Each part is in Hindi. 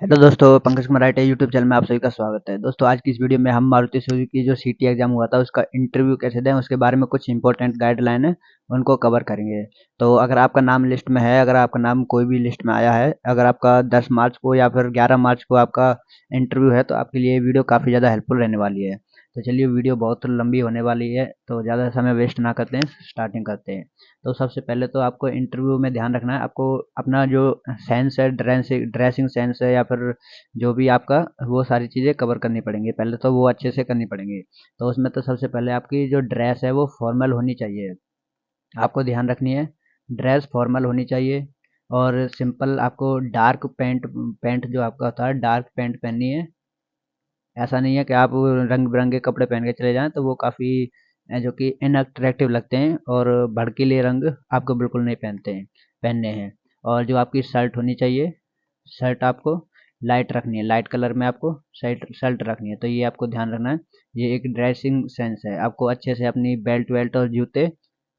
हेलो दोस्तों, Pankaj Kumar right YouTube channel में आप सभी का स्वागत है। दोस्तों आज की इस वीडियो में हम मारुति सुजुकी जो सीटी एग्जाम हुआ था उसका इंटरव्यू कैसे दें उसके बारे में कुछ इंपॉर्टेंट गाइडलाइन है उनको कवर करेंगे। तो अगर आपका नाम लिस्ट में है, अगर आपका नाम कोई भी लिस्ट में आया है, अगर आपका 10 मार्च को या फिर 11 मार्च को आपका इंटरव्यू है तो आपके लिए ये वीडियो काफ़ी ज़्यादा हेल्पफुल रहने वाली है। तो चलिए, वीडियो बहुत लंबी होने वाली है तो ज़्यादा समय वेस्ट ना करते हैं, स्टार्टिंग करते हैं। तो सबसे पहले तो आपको इंटरव्यू में ध्यान रखना है, आपको अपना जो सेंस है, ड्रेसिंग सेंस है या फिर जो भी आपका, वो सारी चीज़ें कवर करनी पड़ेंगी। पहले तो वो अच्छे से करनी पड़ेंगी। तो उसमें तो सबसे पहले आपकी जो ड्रेस है वो फॉर्मल होनी चाहिए, आपको ध्यान रखनी है। ड्रेस फॉर्मल होनी चाहिए और सिंपल आपको डार्क पैंट पैंट जो आपका होता है डार्क पैंट पहननी है। ऐसा नहीं है कि आप रंग बिरंगे कपड़े पहन के चले जाएं तो वो काफ़ी जो कि इनअट्रैक्टिव लगते हैं, और भड़कीले रंग आपको बिल्कुल नहीं पहनने हैं। और जो आपकी शर्ट होनी चाहिए, शर्ट आपको लाइट रखनी है, लाइट कलर में आपको शर्ट शर्ट रखनी है। तो ये आपको ध्यान रखना है। ये एक ड्रेसिंग सेंस है। आपको अच्छे से अपनी बेल्ट वेल्ट और जूते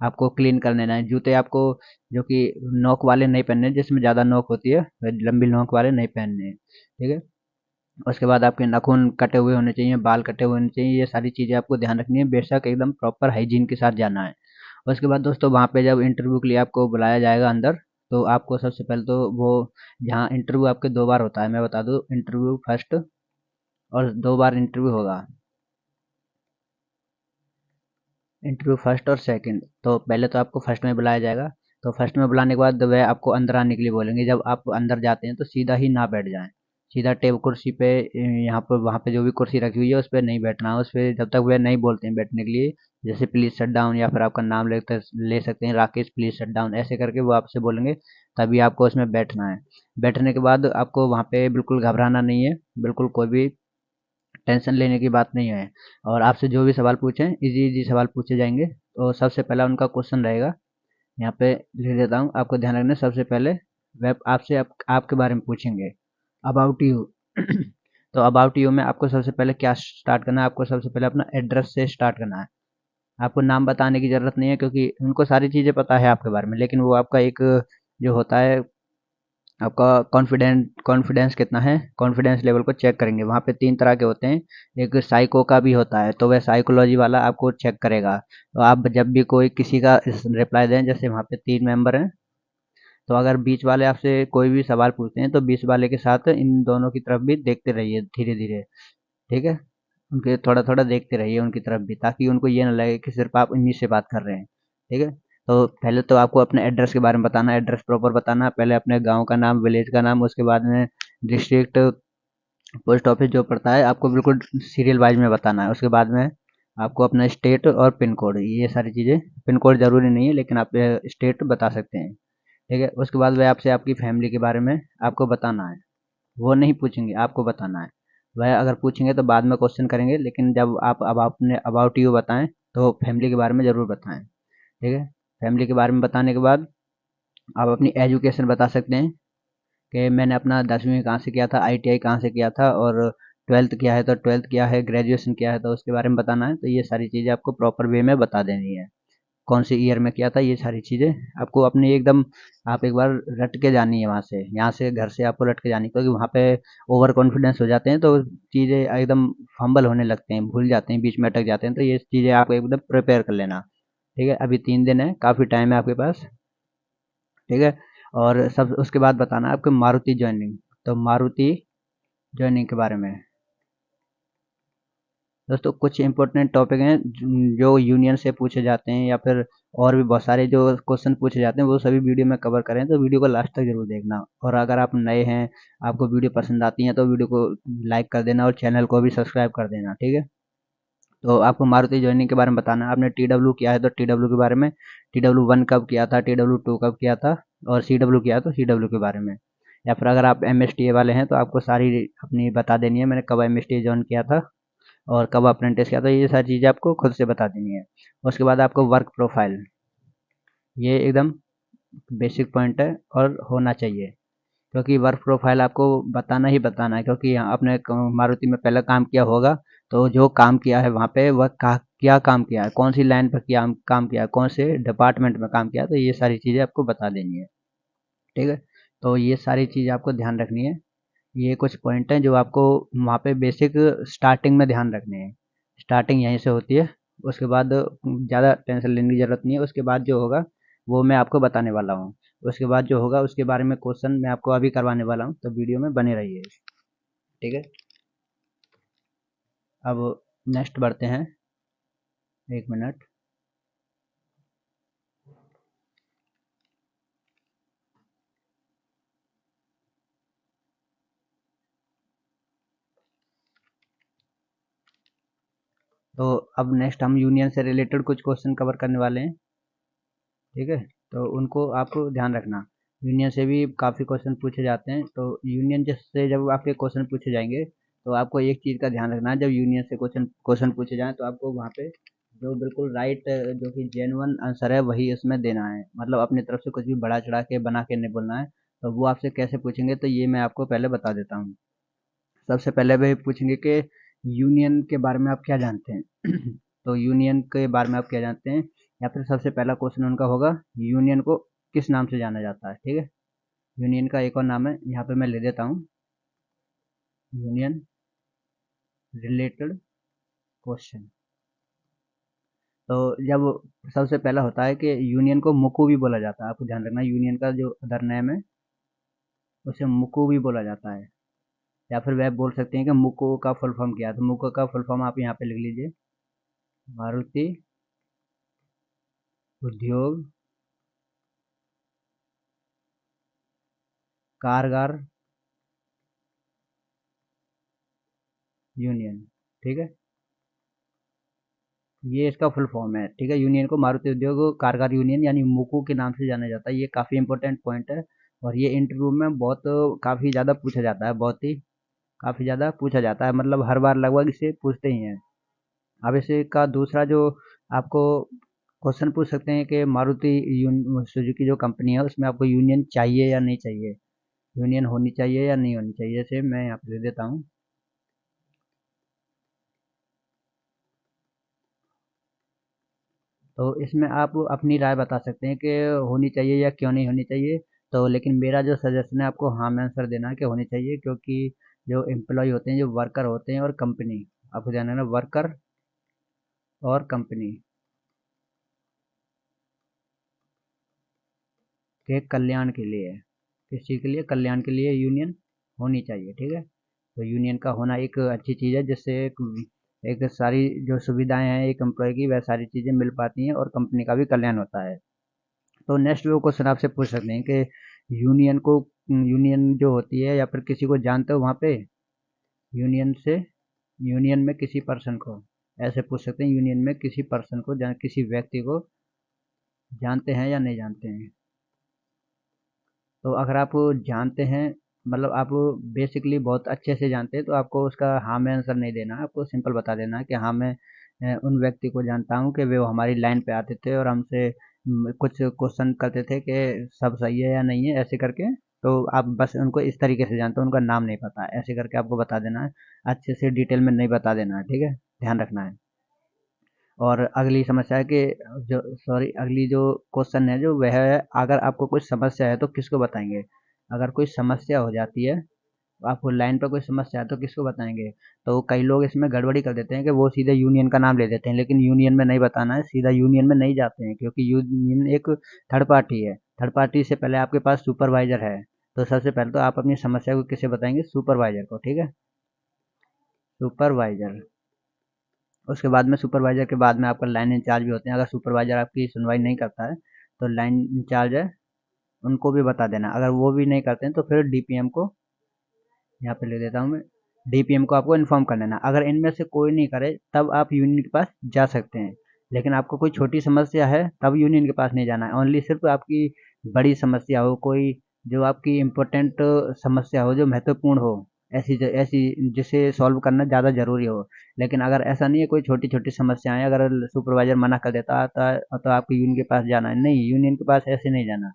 आपको क्लीन कर लेना है। जूते आपको जो कि नोक वाले नहीं पहनने, जिसमें ज़्यादा नोक होती है, लंबी नोक वाले नहीं पहनने हैं, ठीक है। उसके बाद आपके नाखून कटे हुए होने चाहिए, बाल कटे हुए होने चाहिए। ये सारी चीज़ें आपको ध्यान रखनी है, बेशक एकदम प्रॉपर हाइजीन के साथ जाना है। उसके बाद दोस्तों वहाँ पे जब इंटरव्यू के लिए आपको बुलाया जाएगा अंदर, तो आपको सबसे पहले तो वो, जहाँ इंटरव्यू आपके 2 बार होता है, मैं बता दूँ, इंटरव्यू फर्स्ट और 2 बार इंटरव्यू होगा। इंटरव्यू फर्स्ट और सेकंड। तो पहले तो आपको फर्स्ट में बुलाया जाएगा। तो फर्स्ट में बुलाने के बाद वह आपको अंदर आने के लिए बोलेंगे। जब आप अंदर जाते हैं तो सीधा ही ना बैठ जाएं, सीधा टेबल कुर्सी पे, यहाँ पर वहाँ पे जो भी कुर्सी रखी हुई है उस पर नहीं बैठना है। उस पर जब तक वह नहीं बोलते हैं बैठने के लिए, जैसे प्लीज शट डाउन या फिर आपका नाम ले सकते हैं, राकेश प्लीज शट डाउन, ऐसे करके वो आपसे बोलेंगे, तभी आपको उसमें बैठना है। बैठने के बाद आपको वहाँ पे बिल्कुल घबराना नहीं है, बिल्कुल कोई भी टेंशन लेने की बात नहीं है। और आपसे जो भी सवाल पूछें, इजी इजी सवाल पूछे जाएंगे। तो सबसे पहला उनका क्वेश्चन रहेगा, यहाँ पे लिख देता हूँ, आपको ध्यान रखना है। सबसे पहले वह आपसे आपके बारे में पूछेंगे, अबाउट यू। तो अबाउट यू में आपको सबसे पहले क्या स्टार्ट करना है, आपको सबसे पहले अपना एड्रेस से स्टार्ट करना है। आपको नाम बताने की ज़रूरत नहीं है, क्योंकि उनको सारी चीज़ें पता है आपके बारे में, लेकिन वो आपका एक जो होता है, आपका कॉन्फिडेंस कितना है, कॉन्फिडेंस लेवल को चेक करेंगे। वहाँ पे 3 तरह के होते हैं। एक साइको का भी होता है, तो वह साइकोलॉजी वाला आपको चेक करेगा। तो आप जब भी कोई किसी का रिप्लाई दें, जैसे वहाँ पे 3 मेंबर हैं, तो अगर बीच वाले आपसे कोई भी सवाल पूछते हैं तो बीच वाले के साथ इन दोनों की तरफ भी देखते रहिए धीरे धीरे, ठीक है। उनके थोड़ा थोड़ा देखते रहिए उनकी तरफ भी, ताकि उनको ये ना लगे कि सिर्फ आप इन्हीं से बात कर रहे हैं, ठीक है। तो पहले तो आपको अपने एड्रेस के बारे में बताना है, एड्रेस प्रॉपर बताना है। पहले अपने गांव का नाम, विलेज का नाम, उसके बाद में डिस्ट्रिक्ट, पोस्ट ऑफिस जो पड़ता है आपको बिल्कुल सीरियल वाइज में बताना है। उसके बाद में आपको अपना स्टेट और पिन कोड, ये सारी चीज़ें, पिन कोड ज़रूरी नहीं है लेकिन आप स्टेट बता सकते हैं, ठीक है। उसके बाद वह आपसे आपकी फैमिली के बारे में आपको बताना है। वो नहीं पूछेंगे, आपको बताना है। वह अगर पूछेंगे तो बाद में क्वेश्चन करेंगे, लेकिन जब आप अब आपने अबाउट यू बताएं तो फैमिली के बारे में ज़रूर बताएं, ठीक है। फैमिली के बारे में बताने के बाद आप अपनी एजुकेशन बता सकते हैं कि मैंने अपना 10वीं कहाँ से किया था, आईटीआई कहाँ से किया था, और 12th किया है तो 12th किया है, ग्रेजुएशन किया है तो उसके बारे में बताना है। तो ये सारी चीज़ें आपको प्रॉपर वे में बता देनी है, कौन से ईयर में किया था, ये सारी चीज़ें आपको अपनी एकदम, आप एक बार रट के जानी है वहाँ से, यहाँ से घर से आपको रट के जानी, क्योंकि वहाँ पे ओवर कॉन्फिडेंस हो जाते हैं तो चीज़ें एकदम फंबल होने लगते हैं, भूल जाते हैं, बीच में अटक जाते हैं। तो ये चीज़ें आप एकदम प्रिपेयर कर लेना, ठीक है। अभी 3 दिन है, काफ़ी टाइम है आपके पास, ठीक है। और सब उसके बाद बताना है आपको मारुति ज्वाइनिंग। तो मारुति ज्वाइनिंग के बारे में दोस्तों कुछ इंपॉर्टेंट टॉपिक हैं जो यूनियन से पूछे जाते हैं, या फिर और भी बहुत सारे जो क्वेश्चन पूछे जाते हैं, वो सभी वीडियो में कवर करें। तो वीडियो को लास्ट तक जरूर देखना। और अगर आप नए हैं, आपको वीडियो पसंद आती है, तो वीडियो को लाइक कर देना और चैनल को भी सब्सक्राइब कर देना, ठीक है। तो आपको मारुति ज्वाइनिंग के बारे में बताना है। आपने टी डब्ल्यू किया है तो टी डब्ल्यू के बारे में, टी डब्ल्यू 1 कब किया था, टी डब्ल्यू 2 कब किया था, और सी डब्ल्यू किया तो सी डब्ल्यू के बारे में। या फिर अगर आप एम एस टी ए वाले हैं तो आपको सारी अपनी बता देनी है, मैंने कब M S T A join किया था और कब अप्रेंटिस किया था, ये सारी चीज़ें आपको खुद से बता देनी है। उसके बाद आपको वर्क प्रोफाइल, ये एकदम बेसिक पॉइंट है और होना चाहिए, क्योंकि वर्क प्रोफाइल आपको बताना ही बताना है। क्योंकि यहाँ आपने मारुति में पहले काम किया होगा, तो जो काम किया है वहाँ पे वह क्या काम किया है, कौन सी लाइन पर क्या काम किया है, कौन से डिपार्टमेंट में काम किया है, तो ये सारी चीज़ें आपको बता देनी है, ठीक है। तो ये सारी चीज़ आपको ध्यान रखनी है। ये कुछ पॉइंट हैं जो आपको वहाँ पे बेसिक स्टार्टिंग में ध्यान रखने हैं। स्टार्टिंग यहीं से होती है, उसके बाद ज़्यादा टेंशन लेने की ज़रूरत नहीं है। उसके बाद जो होगा वो मैं आपको बताने वाला हूँ। उसके बाद जो होगा उसके बारे में क्वेश्चन मैं आपको अभी करवाने वाला हूँ, तो वीडियो में बने रहिए। ठीक है, अब नेक्स्ट बढ़ते हैं। 1 मिनट। तो अब नेक्स्ट हम यूनियन से रिलेटेड कुछ क्वेश्चन कवर करने वाले हैं। ठीक है, तो उनको आपको ध्यान रखना। यूनियन से भी काफ़ी क्वेश्चन पूछे जाते हैं, तो यूनियन से जब आपके क्वेश्चन पूछे जाएंगे तो आपको एक चीज़ का ध्यान रखना है। जब यूनियन से क्वेश्चन क्वेश्चन पूछे जाएं तो आपको वहाँ पे जो बिल्कुल राइट, जो कि जेन्युइन आंसर है वही उसमें देना है। मतलब अपनी तरफ से कुछ भी बढ़ा चढ़ा के बना के नहीं बोलना है। तो वो आपसे कैसे पूछेंगे, तो ये मैं आपको पहले बता देता हूँ। सबसे पहले वे पूछेंगे कि यूनियन के बारे में आप क्या जानते हैं। तो यूनियन के बारे में आप क्या जानते हैं, या फिर सबसे पहला क्वेश्चन उनका होगा यूनियन को किस नाम से जाना जाता है। ठीक है, यूनियन का एक और नाम है, यहाँ पे मैं ले देता हूँ, यूनियन रिलेटेड क्वेश्चन। तो जब सबसे पहला होता है कि यूनियन को मुकू भी बोला जाता है। आपको ध्यान रखना, यूनियन का जो अदर नेम है उसे मुकू भी बोला जाता है। या फिर वह बोल सकते हैं कि मुकू का फुल फॉर्म क्या है। तो मुकू का फुल फॉर्म आप यहाँ पे लिख लीजिए, मारुति उद्योग कारगर यूनियन। ठीक है, ये इसका फुल फॉर्म है। ठीक है, यूनियन को मारुति उद्योग कारगर यूनियन यानी मुकू के नाम से जाना जाता है। ये काफ़ी इंपॉर्टेंट पॉइंट है, और ये इंटरव्यू में बहुत काफ़ी ज़्यादा पूछा जाता है, बहुत ही काफ़ी ज़्यादा पूछा जाता है। मतलब हर बार लगभग इसे पूछते ही हैं। अब इसे का दूसरा जो आपको क्वेश्चन पूछ सकते हैं कि मारुति सुजुकी जो कंपनी है उसमें आपको यूनियन चाहिए या नहीं चाहिए, यूनियन होनी चाहिए या नहीं होनी चाहिए। जैसे मैं यहाँ पे दे देता हूँ, तो इसमें आप अपनी राय बता सकते हैं कि होनी चाहिए या क्यों नहीं होनी चाहिए। तो लेकिन मेरा जो सजेशन है आपको हाँ में आंसर देना है कि होनी चाहिए, क्योंकि जो एम्प्लॉय होते हैं, जो वर्कर होते हैं और कंपनी, आपको ध्यान रखना वर्कर और कंपनी के कल्याण के लिए, किस चीज़ के लिए, कल्याण के लिए यूनियन होनी चाहिए। ठीक है, तो यूनियन का होना एक अच्छी चीज़ है, जिससे एक सारी जो सुविधाएं हैं एक एम्प्लॉय की वह सारी चीज़ें मिल पाती हैं और कंपनी का भी कल्याण होता है। तो नेक्स्ट वो क्वेश्चन आपसे पूछ सकते हैं कि यूनियन को, यूनियन जो होती है या फिर किसी को जानते हो वहाँ पे, यूनियन से, यूनियन में किसी पर्सन को, ऐसे पूछ सकते हैं यूनियन में किसी पर्सन को किसी व्यक्ति को जानते हैं या नहीं जानते हैं। तो अगर आप जानते हैं, मतलब आप बेसिकली बहुत अच्छे से जानते हैं, तो आपको उसका हाँ में आंसर नहीं देना है। आपको सिंपल बता देना है कि हाँ मैं उन व्यक्ति को जानता हूँ कि वे वो हमारी लाइन पे आते थे और हमसे कुछ क्वेश्चन करते थे कि सब सही है या नहीं है, ऐसे करके। तो आप बस उनको इस तरीके से जानते हो, उनका नाम नहीं पता है, ऐसे करके आपको बता देना है। अच्छे से डिटेल में नहीं बता देना है। ठीक है, ध्यान रखना है। और अगली समस्या है कि जो सॉरी अगली जो क्वेश्चन है जो वह है, अगर आपको कुछ समस्या है तो किसको बताएंगे। अगर कोई समस्या हो जाती है, आपको लाइन पर कोई समस्या है तो किसको बताएंगे। तो कई लोग इसमें गड़बड़ी कर देते हैं कि वो सीधे यूनियन का नाम ले देते हैं, लेकिन यूनियन में नहीं बताना है, सीधा यूनियन में नहीं जाते हैं, क्योंकि यूनियन एक थर्ड पार्टी है। थर्ड पार्टी से पहले आपके पास सुपरवाइजर है। तो सबसे पहले तो आप अपनी समस्या को किसे बताएंगे, सुपरवाइजर को। ठीक है, सुपरवाइजर। उसके बाद में सुपरवाइजर के बाद में आपका लाइन इंचार्ज भी होते हैं। अगर सुपरवाइजर आपकी सुनवाई नहीं करता है तो लाइन इंचार्ज है, उनको भी बता देना। अगर वो भी नहीं करते हैं तो फिर डीपीएम को, यहाँ पे ले देता हूँ मैं, डीपीएम को आपको इन्फॉर्म कर लेना। अगर इनमें से कोई नहीं करे तब आप यूनियन के पास जा सकते हैं, लेकिन आपको कोई छोटी समस्या है तब यूनियन के पास नहीं जाना है। ओनली सिर्फ आपकी बड़ी समस्या हो, कोई जो आपकी इम्पोर्टेंट समस्या हो, जो महत्वपूर्ण हो, ऐसी जिसे सॉल्व करना ज़्यादा ज़रूरी हो। लेकिन अगर ऐसा नहीं है, कोई छोटी छोटी समस्याएं अगर सुपरवाइजर मना कर देता है तो आपको यूनियन के पास जाना है। नहीं, यूनियन के पास ऐसे नहीं जाना।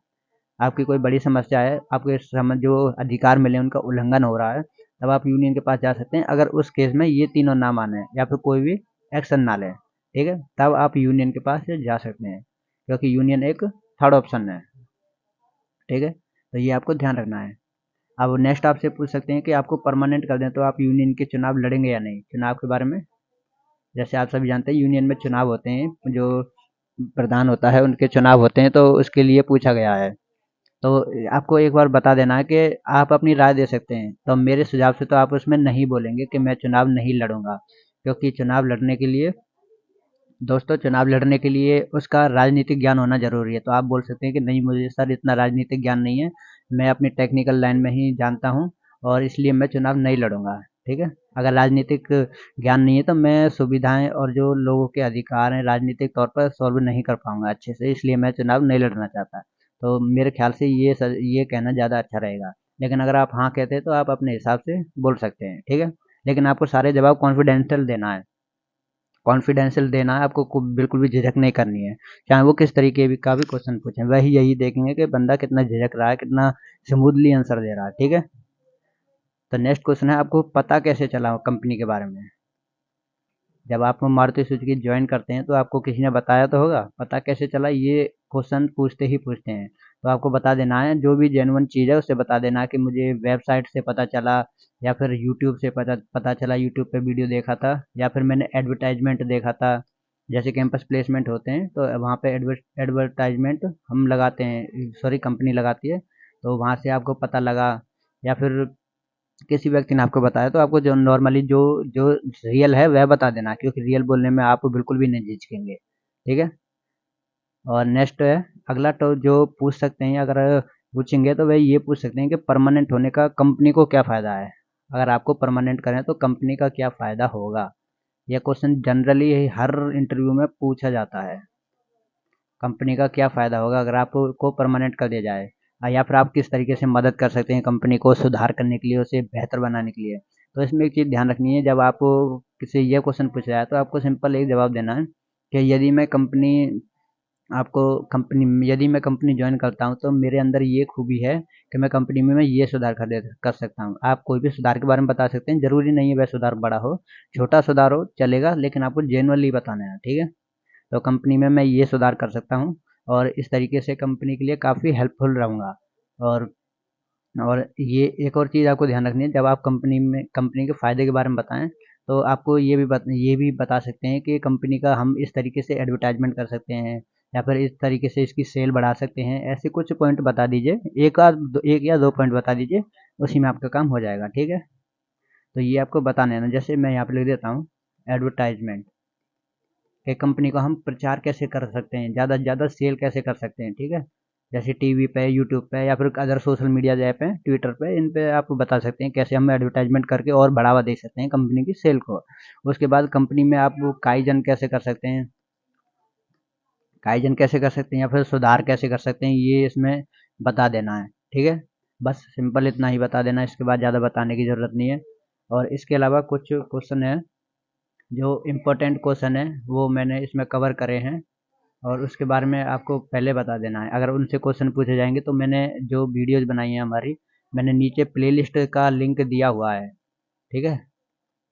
आपकी कोई बड़ी समस्या है, आपके जो अधिकार मिले उनका उल्लंघन हो रहा है, तब आप यूनियन के पास जा सकते हैं। अगर उस केस में ये तीनों ना माने या फिर कोई भी एक्शन ना ले, ठीक है, तब आप यूनियन के पास जा सकते हैं, क्योंकि यूनियन एक थर्ड ऑप्शन है। ठीक है, तो ये आपको ध्यान रखना है। अब नेक्स्ट आपसे पूछ सकते हैं कि आपको परमानेंट कर दें तो आप यूनियन के चुनाव लड़ेंगे या नहीं, चुनाव के बारे में। जैसे आप सभी जानते हैं यूनियन में चुनाव होते हैं, जो प्रधान होता है उनके चुनाव होते हैं, तो उसके लिए पूछा गया है। तो आपको एक बार बता देना है कि आप अपनी राय दे सकते हैं। तो मेरे सुझाव से तो आप उसमें नहीं बोलेंगे कि मैं चुनाव नहीं लड़ूंगा, क्योंकि चुनाव लड़ने के लिए, दोस्तों चुनाव लड़ने के लिए उसका राजनीतिक ज्ञान होना ज़रूरी है। तो आप बोल सकते हैं कि नहीं मुझे सर इतना राजनीतिक ज्ञान नहीं है, मैं अपनी टेक्निकल लाइन में ही जानता हूँ और इसलिए मैं चुनाव नहीं लड़ूंगा। ठीक है। अगर राजनीतिक ज्ञान नहीं है तो मैं सुविधाएं और जो लोगों के अधिकार हैं राजनीतिक तौर पर सॉल्व नहीं कर पाऊंगा अच्छे से, इसलिए मैं चुनाव नहीं लड़ना चाहता। तो मेरे ख्याल से ये कहना ज़्यादा अच्छा रहेगा। लेकिन अगर आप हाँ कहते हैं तो आप अपने हिसाब से बोल सकते हैं। ठीक है। लेकिन आपको सारे जवाब कॉन्फिडेंशियल देना है, कॉन्फिडेंशियल देना है आपको, बिल्कुल भी झिझक नहीं करनी है। चाहे वो किस तरीके भी का भी क्वेश्चन पूछें, वही यही देखेंगे कि बंदा कितना झिझक रहा है, कितना स्मूथली आंसर दे रहा है। ठीक है। तो नेक्स्ट क्वेश्चन है, आपको पता कैसे चला कंपनी के बारे में। जब आप मारुति सुजुकी ज्वाइन करते हैं तो आपको किसी ने बताया तो होगा, पता कैसे चला ये क्वेश्चन पूछते ही पूछते हैं। तो आपको बता देना है, जो भी जेन्युइन चीज़ है उससे बता देना कि मुझे वेबसाइट से पता चला, या फिर यूट्यूब से पता पता चला, यूट्यूब पे वीडियो देखा था, या फिर मैंने एडवर्टाइजमेंट देखा था। जैसे कैंपस प्लेसमेंट होते हैं तो वहाँ पे एडवर्टाइजमेंट हम लगाते हैं, सॉरी कंपनी लगाती है, तो वहाँ से आपको पता लगा। या फिर किसी व्यक्ति ने आपको बताया तो आपको जो नॉर्मली जो जो रियल है वह बता देना, क्योंकि रियल बोलने में आप बिल्कुल भी नहीं झिझकेंगे। ठीक है। और नेक्स्ट है अगला, तो जो पूछ सकते हैं, अगर पूछेंगे तो वह ये पूछ सकते हैं कि परमानेंट होने का कंपनी को क्या फ़ायदा है। अगर आपको परमानेंट करें तो कंपनी का क्या फ़ायदा होगा। यह क्वेश्चन जनरली हर इंटरव्यू में पूछा जाता है, कंपनी का क्या फ़ायदा होगा अगर आपको परमानेंट कर दिया जाए, या फिर आप किस तरीके से मदद कर सकते हैं कंपनी को सुधार करने के लिए, उसे बेहतर बनाने के लिए। तो इसमें एक चीज़ ध्यान रखनी है, जब आप किसी ये क्वेश्चन पूछा जाए तो आपको सिंपल एक जवाब देना है कि यदि मैं कंपनी ज्वाइन करता हूँ तो मेरे अंदर ये खूबी है कि मैं कंपनी में मैं ये सुधार कर सकता हूँ। आप कोई भी सुधार के बारे में बता सकते हैं, ज़रूरी नहीं है वह सुधार बड़ा हो, छोटा सुधार हो चलेगा, लेकिन आपको जेनुअनली बताना है। ठीक है। तो कंपनी में मैं ये सुधार कर सकता हूँ और इस तरीके से कंपनी के लिए काफ़ी हेल्पफुल रहूँगा। और और ये एक और चीज़ आपको ध्यान रखनी है, जब आप कंपनी के फ़ायदे के बारे में बताएं तो आपको ये भी बता सकते हैं कि कंपनी का हम इस तरीके से एडवर्टाइजमेंट कर सकते हैं, या फिर इस तरीके से इसकी सेल बढ़ा सकते हैं। ऐसे कुछ पॉइंट बता दीजिए, एक या दो पॉइंट बता दीजिए, उसी में आपका काम हो जाएगा। ठीक है। तो ये आपको बताना है ना, जैसे मैं यहाँ पे लिख देता हूँ एडवर्टाइजमेंट, कि कंपनी को हम प्रचार कैसे कर सकते हैं, ज़्यादा से ज़्यादा सेल कैसे कर सकते हैं। ठीक है। जैसे टीवी पे, यूट्यूब पे, या फिर अदर सोशल मीडिया ऐप हैं, ट्विटर पे, इन पे आप बता सकते हैं कैसे हम एडवर्टाइजमेंट करके और बढ़ावा दे सकते हैं कंपनी की सेल को। उसके बाद कंपनी में आप काइजन कैसे कर सकते हैं, या फिर सुधार कैसे कर सकते हैं, ये इसमें बता देना है। ठीक है। बस सिंपल इतना ही बता देना है, इसके बाद ज़्यादा बताने की ज़रूरत नहीं है। और इसके अलावा कुछ क्वेश्चन है, जो इम्पोर्टेंट क्वेश्चन है वो मैंने इसमें कवर करे हैं, और उसके बारे में आपको पहले बता देना है। अगर उनसे क्वेश्चन पूछे जाएंगे तो मैंने जो वीडियोज़ बनाई हैं हमारी, मैंने नीचे प्लेलिस्ट का लिंक दिया हुआ है। ठीक है।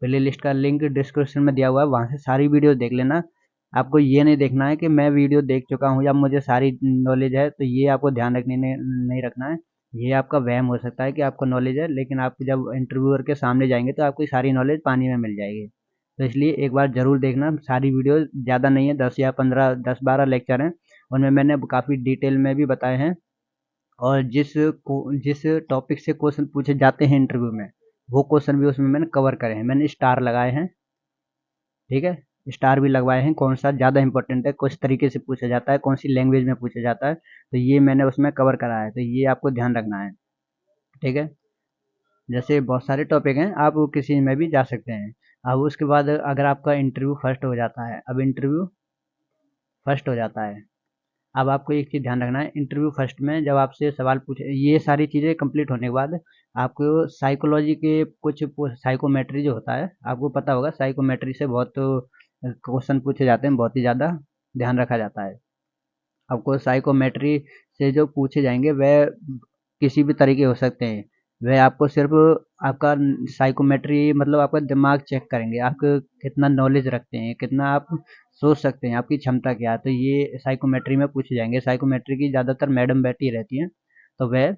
प्लेलिस्ट का लिंक डिस्क्रिप्शन में दिया हुआ है, वहाँ से सारी वीडियो देख लेना। आपको ये नहीं देखना है कि मैं वीडियो देख चुका हूँ या मुझे सारी नॉलेज है, तो ये आपको ध्यान रखने नहीं रखना है। ये आपका वहम हो सकता है कि आपको नॉलेज है, लेकिन आप जब इंटरव्यूअर के सामने जाएंगे तो आपकी सारी नॉलेज पानी में मिल जाएगी। तो इसलिए एक बार ज़रूर देखना सारी वीडियो, ज़्यादा नहीं है, 10 12 लेक्चर हैं, उनमें मैंने काफ़ी डिटेल में भी बताए हैं। और जिस टॉपिक से क्वेश्चन पूछे जाते हैं इंटरव्यू में, वो क्वेश्चन भी उसमें मैंने कवर करे हैं, मैंने स्टार लगाए हैं। ठीक है। स्टार भी लगवाए हैं, कौन सा ज़्यादा इंपॉर्टेंट है, किस तरीके से पूछा जाता है, कौन सी लैंग्वेज में पूछा जाता है, तो ये मैंने उसमें कवर करा है, तो ये आपको ध्यान रखना है। ठीक है। जैसे बहुत सारे टॉपिक हैं, आप किसी में भी जा सकते हैं। अब उसके बाद अगर आपका इंटरव्यू फर्स्ट हो जाता है, अब आपको एक चीज़ ध्यान रखना है, इंटरव्यू फर्स्ट में जब आपसे सवाल पूछे, ये सारी चीज़ें कंप्लीट होने के बाद आपको साइकोलॉजी के कुछ साइकोमेट्री जो होता है, आपको पता होगा साइकोमेट्री से बहुत क्वेश्चन पूछे जाते हैं, बहुत ही ज़्यादा ध्यान रखा जाता है। आपको साइकोमेट्री से जो पूछे जाएंगे वह किसी भी तरीके हो सकते हैं। वह आपको सिर्फ आपका साइकोमेट्री मतलब आपका दिमाग चेक करेंगे, आप कितना नॉलेज रखते हैं, कितना आप सोच सकते हैं, आपकी क्षमता क्या है, तो ये साइकोमेट्री में पूछे जाएंगे। साइकोमेट्री की ज़्यादातर मैडम बैठी रहती हैं, तो वह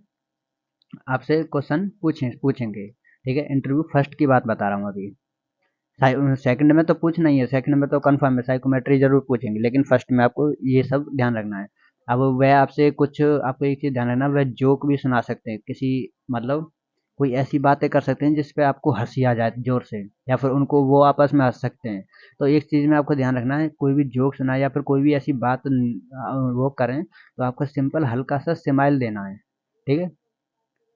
आपसे क्वेश्चन पूछेंगे। ठीक है, इंटरव्यू फर्स्ट की बात बता रहा हूँ अभी। सेकंड में तो पूछना ही है, सेकंड में तो कंफर्म है, साइकोमेट्री जरूर पूछेंगे, लेकिन फर्स्ट में आपको ये सब ध्यान रखना है। अब वह आपसे कुछ, आपको एक चीज ध्यान रखना, वह जोक भी सुना सकते हैं किसी, मतलब कोई ऐसी बातें कर सकते हैं जिसपे आपको हंसी आ जाए जोर से, या फिर उनको वो आपस में हंस सकते हैं। तो एक चीज में आपको ध्यान रखना है, कोई भी जोक सुनाए या फिर कोई भी ऐसी बात वो करें, तो आपको सिंपल हल्का सा स्माइल देना है। ठीक है,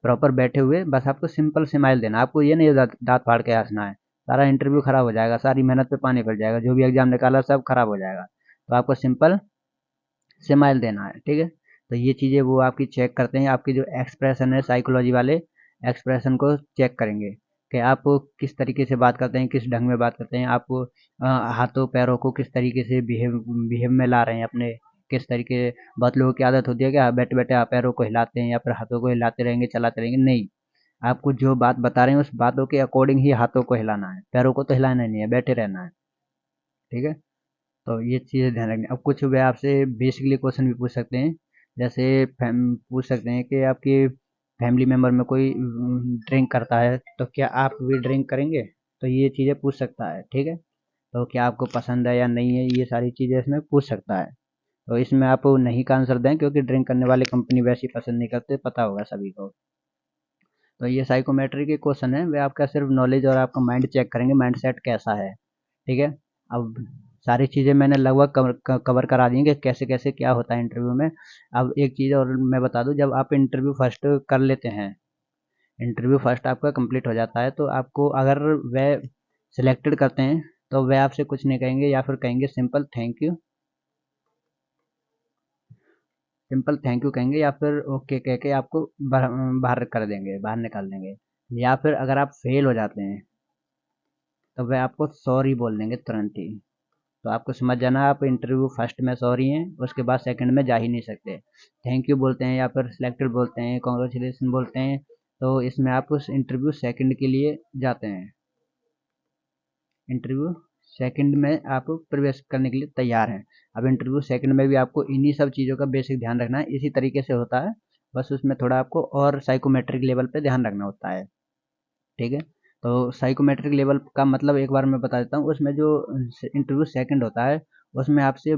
प्रॉपर बैठे हुए बस आपको सिंपल स्माइल देना, आपको ये नहीं दाँत दाँत फाड़ के हंसना है। सारा इंटरव्यू खराब हो जाएगा, सारी मेहनत पे पानी फिर जाएगा, जो भी एग्जाम निकाला सब खराब हो जाएगा। तो आपको सिंपल स्माइल देना है। ठीक है, तो ये चीज़ें वो आपकी चेक करते हैं, आपकी जो एक्सप्रेशन है, साइकोलॉजी वाले एक्सप्रेशन को चेक करेंगे कि आप किस तरीके से बात करते हैं, किस ढंग में बात करते हैं, आप हाथों पैरों को किस तरीके से बिहेव बिहेव में ला रहे हैं अपने, किस तरीके। बहुत लोगों की आदत होती है कि बैठे बैठे आप पैरों को हिलाते हैं या फिर हाथों को हिलाते रहेंगे, चलाते रहेंगे, नहीं। आपको जो बात बता रहे हैं उस बातों के अकॉर्डिंग ही हाथों को हिलाना है, पैरों को तो हिलाना नहीं है, बैठे रहना है। ठीक है, तो ये चीज़ें ध्यान रखनी। अब कुछ वे आपसे बेसिकली क्वेश्चन भी पूछ सकते हैं, जैसे पूछ सकते हैं कि आपकी फैमिली मेम्बर में कोई ड्रिंक करता है तो क्या आप भी ड्रिंक करेंगे, तो ये चीज़ें पूछ सकता है। ठीक है, तो क्या आपको पसंद है या नहीं है, ये सारी चीज़ें इसमें पूछ सकता है। तो इसमें आप नहीं का आंसर दें, क्योंकि ड्रिंक करने वाली कंपनी वैसी पसंद नहीं करते, पता होगा सभी को। तो ये साइकोमेट्री के क्वेश्चन है, वे आपका सिर्फ नॉलेज और आपका माइंड चेक करेंगे, माइंड सेट कैसा है। ठीक है, अब सारी चीज़ें मैंने लगभग कवर करा दी हैं कि कैसे कैसे क्या होता है इंटरव्यू में। अब एक चीज़ और मैं बता दूं, जब आप इंटरव्यू फर्स्ट कर लेते हैं, इंटरव्यू फर्स्ट आपका कंप्लीट हो जाता है, तो आपको अगर वह सिलेक्टेड करते हैं तो वह आपसे कुछ नहीं कहेंगे, या फिर कहेंगे simple thank you, simple thank you कहेंगे, या फिर ओके कह के आपको बाहर बाहर कर देंगे, बाहर निकाल देंगे। या फिर अगर आप फेल हो जाते हैं तो वह आपको सॉरी बोल देंगे तुरंत ही। तो आपको समझ जाना, आप इंटरव्यू फर्स्ट में सॉरी हैं, उसके बाद सेकंड में जा ही नहीं सकते। थैंक यू बोलते हैं या फिर सिलेक्टेड बोलते हैं, कॉन्ग्रेचुलेसन बोलते हैं, तो इसमें आप उस इंटरव्यू सेकंड के लिए जाते हैं। इंटरव्यू सेकंड में आप प्रवेश करने के लिए तैयार हैं। अब इंटरव्यू सेकंड में भी आपको इन्हीं सब चीज़ों का बेसिक ध्यान रखना है, इसी तरीके से होता है। बस उसमें थोड़ा आपको और साइकोमेट्रिक लेवल पे ध्यान रखना होता है। ठीक है, तो साइकोमेट्रिक लेवल का मतलब एक बार मैं बता देता हूँ, उसमें जो इंटरव्यू सेकंड होता है, उसमें आपसे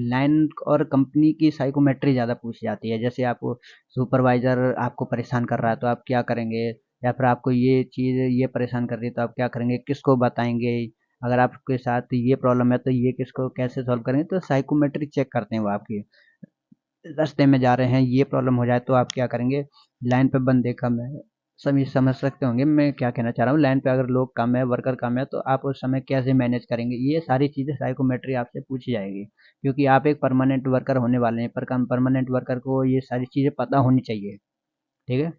लाइन और कंपनी की साइकोमेट्री ज़्यादा पूछी जाती है। जैसे आपको सुपरवाइजर आपको परेशान कर रहा है तो आप क्या करेंगे, या फिर आपको ये चीज़ ये परेशान कर रही है तो आप क्या करेंगे, किसको बताएंगे, अगर आपके साथ ये प्रॉब्लम है तो ये किसको कैसे सॉल्व करेंगे। तो साइकोमेट्री चेक करते हैं वो आपकी, रास्ते में जा रहे हैं ये प्रॉब्लम हो जाए तो आप क्या करेंगे, लाइन पे बंदे कम है, सभी समझ सकते होंगे मैं क्या कहना चाह रहा हूँ, लाइन पे अगर लोग कम है, वर्कर कम है, तो आप उस समय कैसे मैनेज करेंगे, ये सारी चीज़ें साइकोमेट्री आपसे पूछी जाएगी। क्योंकि आप एक परमानेंट वर्कर होने वाले हैं, पर परमानेंट वर्कर को ये सारी चीज़ें पता होनी चाहिए। ठीक है,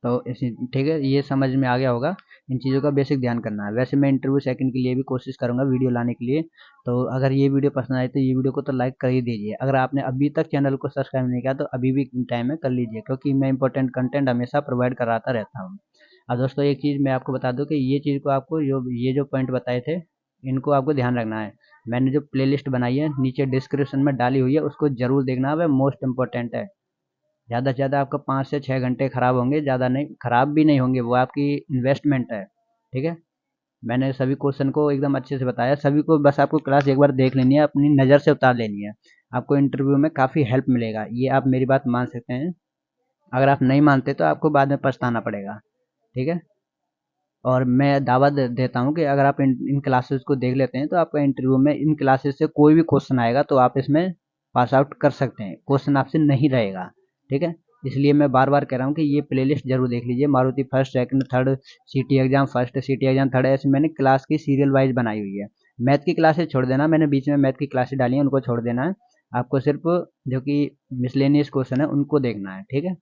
तो इसी ठीक है, ये समझ में आ गया होगा। इन चीज़ों का बेसिक ध्यान करना है। वैसे मैं इंटरव्यू सेकंड के लिए भी कोशिश करूंगा वीडियो लाने के लिए। तो अगर ये वीडियो पसंद आए तो ये वीडियो को तो लाइक कर ही दीजिए। अगर आपने अभी तक चैनल को सब्सक्राइब नहीं किया तो अभी भी टाइम है, कर लीजिए, क्योंकि मैं इंपॉर्टेंट कंटेंट हमेशा प्रोवाइड कराता रहता हूँ। और दोस्तों एक चीज़ मैं आपको बता दूं कि ये चीज़ को आपको जो ये जो पॉइंट बताए थे, इनको आपको ध्यान रखना है। मैंने जो प्लेलिस्ट बनाई है नीचे डिस्क्रिप्शन में डाली हुई है, उसको जरूर देखना, वह मोस्ट इंपॉर्टेंट है। ज़्यादा से ज़्यादा आपका 5 से 6 घंटे खराब होंगे, ज़्यादा नहीं, खराब भी नहीं होंगे, वो आपकी इन्वेस्टमेंट है। ठीक है, मैंने सभी क्वेश्चन को एकदम अच्छे से बताया, सभी को बस आपको क्लास एक बार देख लेनी है, अपनी नज़र से उतार लेनी है, आपको इंटरव्यू में काफ़ी हेल्प मिलेगा, ये आप मेरी बात मान सकते हैं। अगर आप नहीं मानते तो आपको बाद में पछताना पड़ेगा। ठीक है, और मैं दावा देता हूँ कि अगर आप इन क्लासेस को देख लेते हैं तो आपका इंटरव्यू में इन क्लासेस से कोई भी क्वेश्चन आएगा तो आप इसमें पास आउट कर सकते हैं, क्वेश्चन आपसे नहीं रहेगा। ठीक है, इसलिए मैं बार बार कह रहा हूँ कि ये प्लेलिस्ट जरूर देख लीजिए, Maruti first second third, city exam first, city exam third, ऐसे मैंने क्लास की सीरियल वाइज बनाई हुई है। मैथ की क्लासेस छोड़ देना, मैंने बीच में मैथ की क्लासेस डाली हैं, उनको छोड़ देना है। आपको सिर्फ जो कि मिसलेनियस क्वेश्चन है उनको देखना है। ठीक है,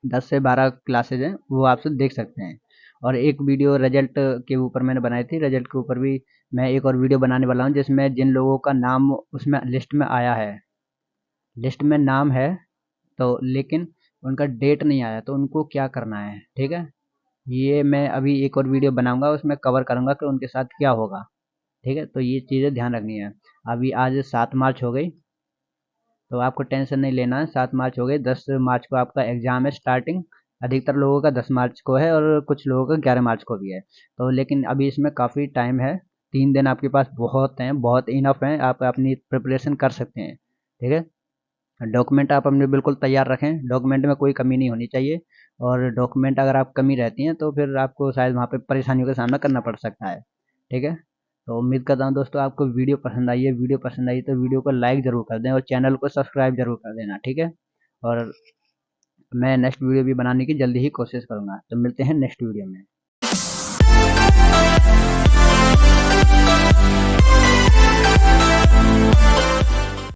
10 से 12 क्लासेज हैं, वो आप सब देख सकते हैं। और एक वीडियो रिजल्ट के ऊपर मैंने बनाई थी, रिजल्ट के ऊपर भी मैं एक और वीडियो बनाने वाला हूँ, जिसमें जिन लोगों का नाम उसमें लिस्ट में आया है, लिस्ट में नाम है, तो लेकिन उनका डेट नहीं आया, तो उनको क्या करना है। ठीक है, ये मैं अभी एक और वीडियो बनाऊंगा, उसमें कवर करूंगा कि उनके साथ क्या होगा। ठीक है, तो ये चीज़ें ध्यान रखनी है। अभी आज 7 मार्च हो गई, तो आपको टेंशन नहीं लेना है, 7 मार्च हो गई, 10 मार्च को आपका एग्ज़ाम है स्टार्टिंग। अधिकतर लोगों का 10 मार्च को है और कुछ लोगों का 11 मार्च को भी है। तो लेकिन अभी इसमें काफ़ी टाइम है, 3 दिन आपके पास बहुत हैं, बहुत इनफ हैं, आप अपनी प्रिपरेशन कर सकते हैं, ठीक है? डॉक्यूमेंट आप अपने बिल्कुल तैयार रखें, डॉक्यूमेंट में कोई कमी नहीं होनी चाहिए और डॉक्यूमेंट अगर आप कमी रहती हैं तो फिर आपको शायद वहाँ पे परेशानियों का सामना करना पड़ सकता है, ठीक है? तो उम्मीद करता हूँ दोस्तों आपको वीडियो पसंद आई है, वीडियो पसंद आई तो वीडियो को लाइक ज़रूर कर दें और चैनल को सब्सक्राइब ज़रूर कर देना, ठीक है? और मैं नेक्स्ट वीडियो भी बनाने की जल्दी ही कोशिश करूँगा, तो मिलते हैं नेक्स्ट वीडियो में।